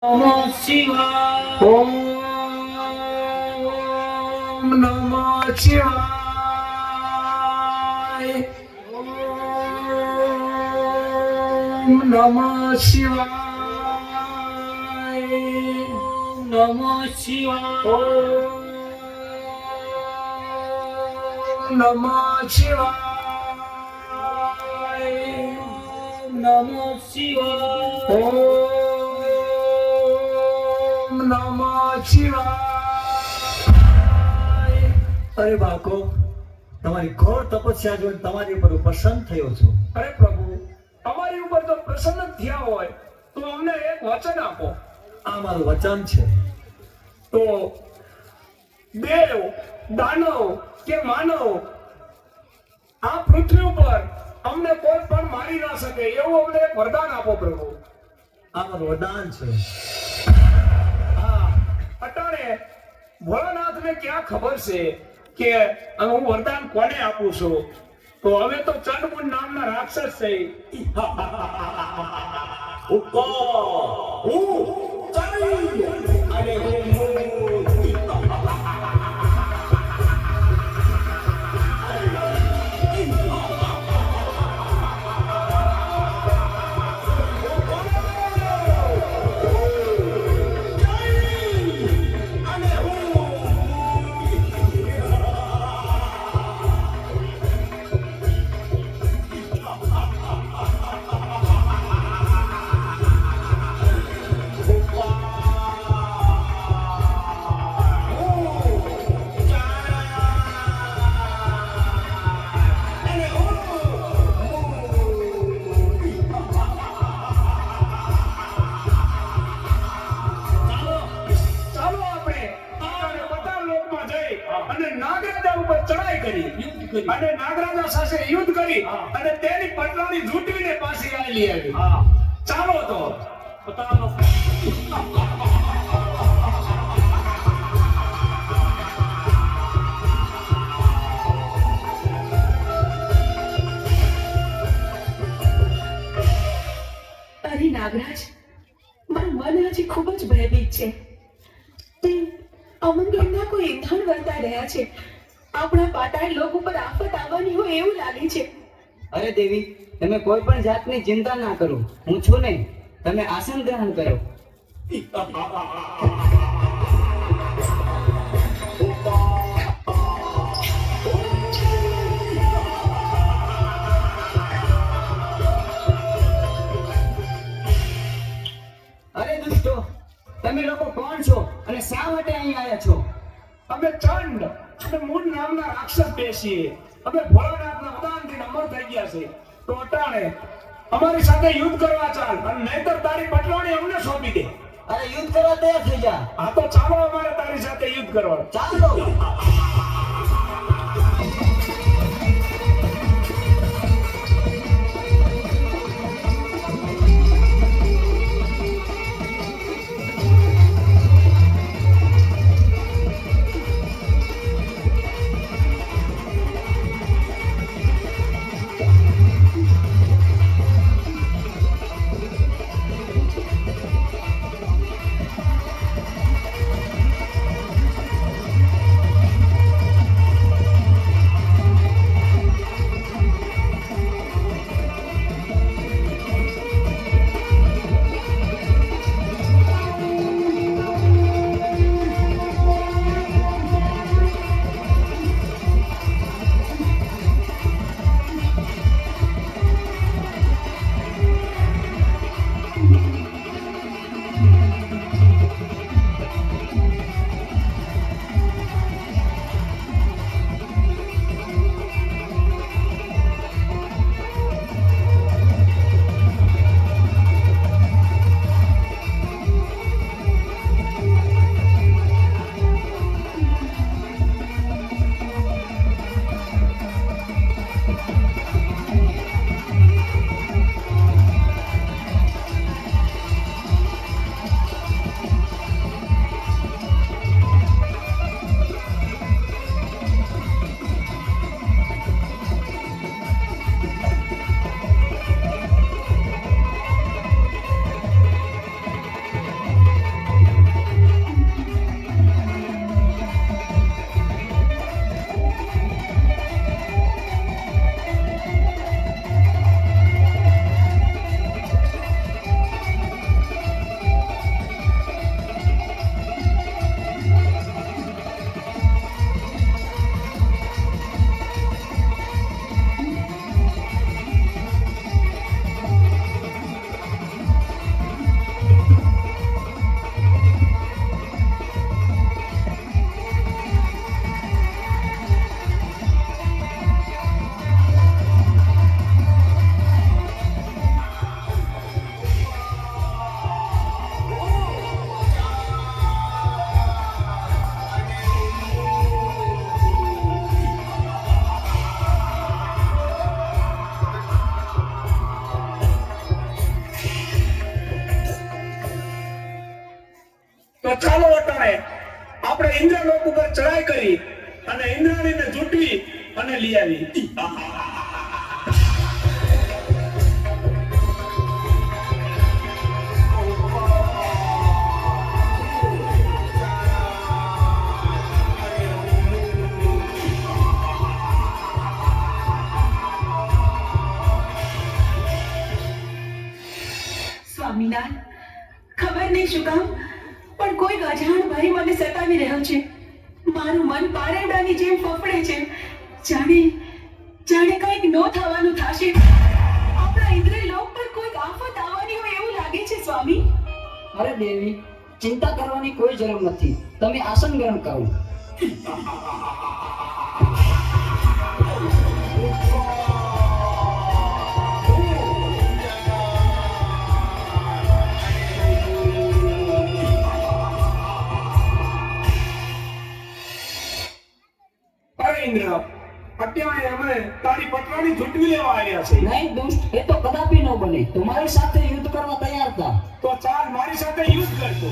નમઃ શિવાય. ઓમ નમઃ શિવાય. ઓમ નમઃ શિવાય. નમઃ શિવાય. ઓમ નમઃ શિવાય. નમઃ શિવાય. ઓમ નમઃ શિવાય. અરે બાળકો, તમારી ઘોર તપસ્યા જોઈને તમારી ઉપર હું પ્રસન્ન થયો છું. અરે પ્રભુ, અમારી ઉપર જો પ્રસન્ન થયા હોય તો અમને એક વચન આપો. આ મારું વચન છે. તો દેવ, દાનવ કે માનવ આ પૃથ્વી ઉપર અમને કોઈ પણ મારી ના શકે એવું અમને એક વરદાન આપો પ્રભુ. આ મારું વરદાન છે. હા, અટાણે ભોળાનાથને ક્યાં ખબર છે કે હું વરદાન કોને આપું છું? તો હવે તો ચંડમુંડ નામના રાક્ષસ છે. અને નાગરાજા સાથે યુદ્ધ કરી અને તેની પટરાણી લૂંટીને પાછી આવેલી આવી. ચાલો તો બતાવો. અરે નાગરાજ, મારું મન હજી ખૂબ જ ભયભીત છે. તે અમંગળના કોઈ ઇંધણ વર્તા રહ્યા છે. આપણા પાતાળ લોક ઉપર આફત આવવાની હોય એવું લાગે છે. અરે દેવી, તમે કોઈ પણ જાતની ચિંતા ના કરો. હું છું ને, તમે આસન ગ્રહણ કરો. અરે દુષ્ટો, તમે લોકો કોણ છો અને શા માટે અહીં આવ્યા છો? અમે ચંડ અને મૂળ નામના રાક્ષસ બેસીએ. અમે ભોળાનાથના વરદાનથી અમર થઈ ગયા છે. તો અટાણે અમારી સાથે યુદ્ધ કરવા ચાલ, અને નહીતર તારી પટરાણી અમને સોંપી દે. અરે યુદ્ધ કરવા તૈયાર થઈ જા. હા તો ચાલો અમારે તારી સાથે યુદ્ધ કરવા. ચાલો. તો ચાલો અટાણે આપણે ઇન્દ્રલોક ઉપર ચડાઈ કરી અને ઇન્દ્રાણીને જૂટવી અને લઈ આવી. સ્વામિનારાયણ, ખબર નહીં શું કામ પણ કોઈ અજાણ ભય મને સતાવી રહ્યો છે. મારું મન પારેવડાની જેમ ફફડે છે. જાણે જાણે કંઈક નો થવાનું થશે. આપણા ઇન્દ્રલોક પર કોઈક આફત આવવાની હોય એવું લાગે છે સ્વામી. અરે દેવી, ચિંતા કરવાની કોઈ જરૂર નથી. તમે આસન ગ્રહણ કરો. અરે ઇન્દ્ર, અત્યારે અમે તારી પટરાણી જૂટવી લેવા આવ્યા છે. નહીં દુષ્ટ, એ તો કદાપી ન બને. તમારી સાથે યુદ્ધ કરવા તૈયાર હતા. તો ચાલ મારી સાથે યુદ્ધ કરતો.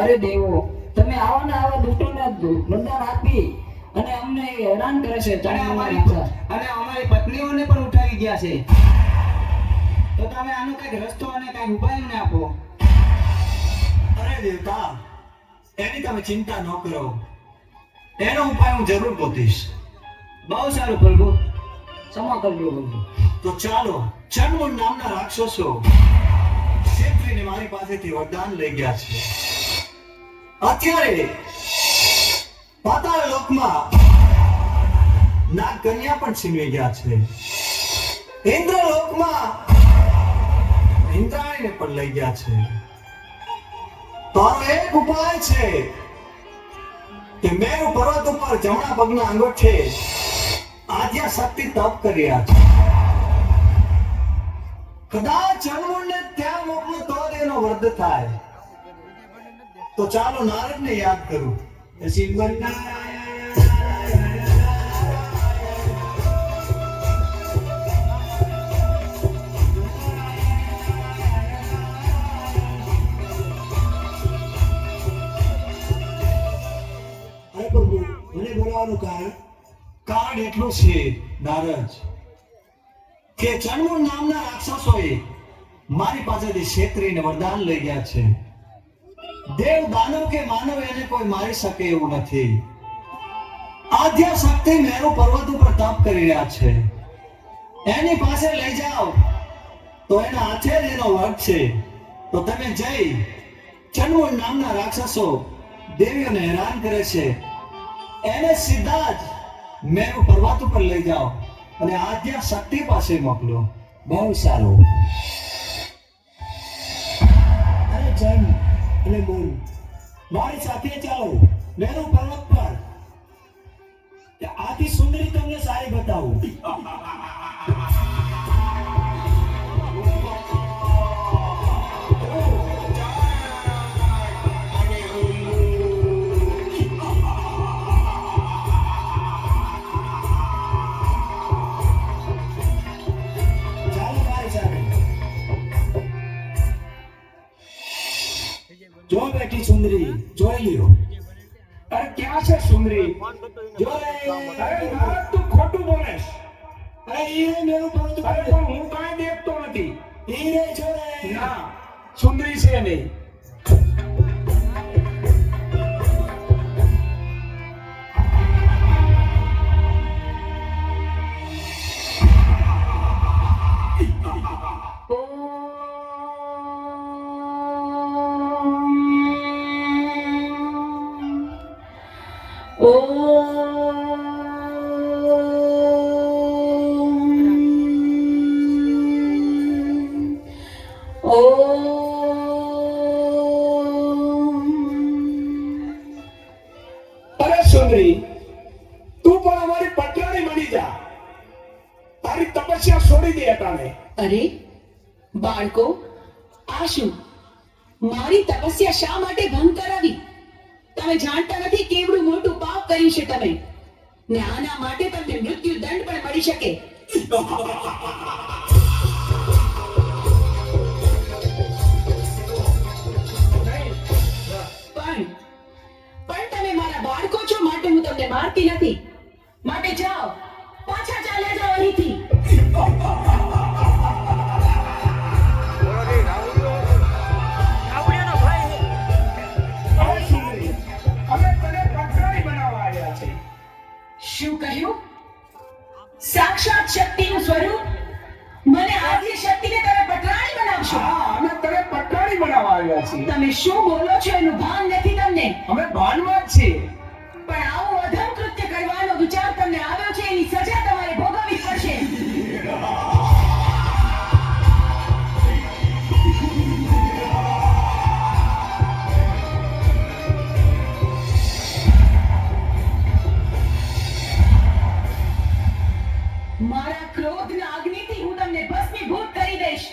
અરે દેવો, તમે આવા ને આવા દુષ્ટોને વરદાન આપી અને અમને હેરાન કરે છે. અને અમારી પત્નીઓને પણ ઉઠાવી ગયા છે. તો તમે આનો કઈક રસ્તો અને કઈક ઉપાય અમને આપો. અરે દેવતા, એની તમે ચિંતા ન કરો. એનો ઉપાય હું જરૂર ગોતીશ. બહુ સારું પ્રભુ, ક્ષમા કરજો પ્રભુ. તો ચાલો, ચંડમુંડ નામના રાક્ષસો ક્ષેત્રીને મારી પાસેથી વરદાન લઈ ગયા છે. અત્યારે પાતાળ લોકમાં નાગ કન્યા પણ છીનવી ગયા છે. ઇન્દ્રલોકમાં ઇન્દ્રાણીને પણ લઈ ગયા છે. તારો એક ઉપાય છે કે મેરુ પર્વત ઉપર જમણા પગના અંગૂઠે આદ્યા શક્તિ તપ કરી રહ્યા છે. કદાચ ચણવણને ત્યાં મોકલું તો જ એનો વધ થાય. તો ચાલો નારદને યાદ કરું. અરે પ્રભુ, મને બોલાવવાનું કારણ એટલું છે નારદ કે ચણમુંડ નામના રાક્ષસોએ મારી પાસેથી છેતરીને વરદાન લઈ ગયા છે. દેવ દાનવ કે માનવ એને કોઈ મારી શકે એવું નથી. આદ્યા શક્તિ મેરુ પર્વત ઉપર તપ કરી રહ્યા છે. એની પાસે લઈ જાઓ તો એના હાથે જ એનો વધ છે. તો તમે જઈ ચણમુંડ નામના રાક્ષસો દેવીઓને હેરાન કરે છે એને સીધા જ મેરુ પર્વત ઉપર લઈ જાઓ અને આદ્યા શક્તિ પાસે મોકલો. બહુ સારું. અરે જન અને બોલ, મારી સાથે ચાલો મેરુ પર્વત પર. આથી સુંદરી તમને સારી બતાવું. ચાલો મારી સાથે. જો બેઠી સુંદરી, જોઈ લ્યો. અરે ક્યાં છે સુંદરી? જો અરે નારદ, તું ખોટું બોલેશ. અરે ઈ મેરુ પર્વત અરે ઉપર. પણ હું કાંઈ દેખતો નથી. ઈ રે જો રે. ના, સુંદરી છે નહીં. અરે સુંદરી, તું પણ અમારી પટરાણી બની જા. તારી તપસ્યા છોડી દે અટાણે. અરે બાળકો, આ શું? મારી તપસ્યા શા માટે ભંગ કરાવી? તમે જાણતા નથી કેવડું મોટું પાપ કર્યું છે તમે, ને આના માટે તમને મૃત્યુ દંડ પણ મળી શકે. પણ તમે મારા બાળકો છો માટે હું તમને મારતી નથી. માટે જાઓ, પાછા ચાલ્યા જાઓ અહીંથી. અરે સુંદરી, અમે તને પટરાણી બનાવવા આવ્યા છે. શું કહ્યું? સાક્ષાત શક્તિનું સ્વરૂપ? મને આદ્ય શક્તિને તમે પટરાણી બનાવશો? હા, અમે તને પટરાણી બનાવવા આવ્યા છીએ. તમે શું બોલો છો એનું ભાન નથી તમને. અમે ભાનમાં જ છીએ. પણ આવું અધમ કૃત્ય કરવાનો વિચાર તમને આવ્યો છે, એની સજા તમારે ભોગવવી પડશે. મારા ક્રોધના અગ્નિથી હું તમને ભસ્મીભૂત કરી દઈશ.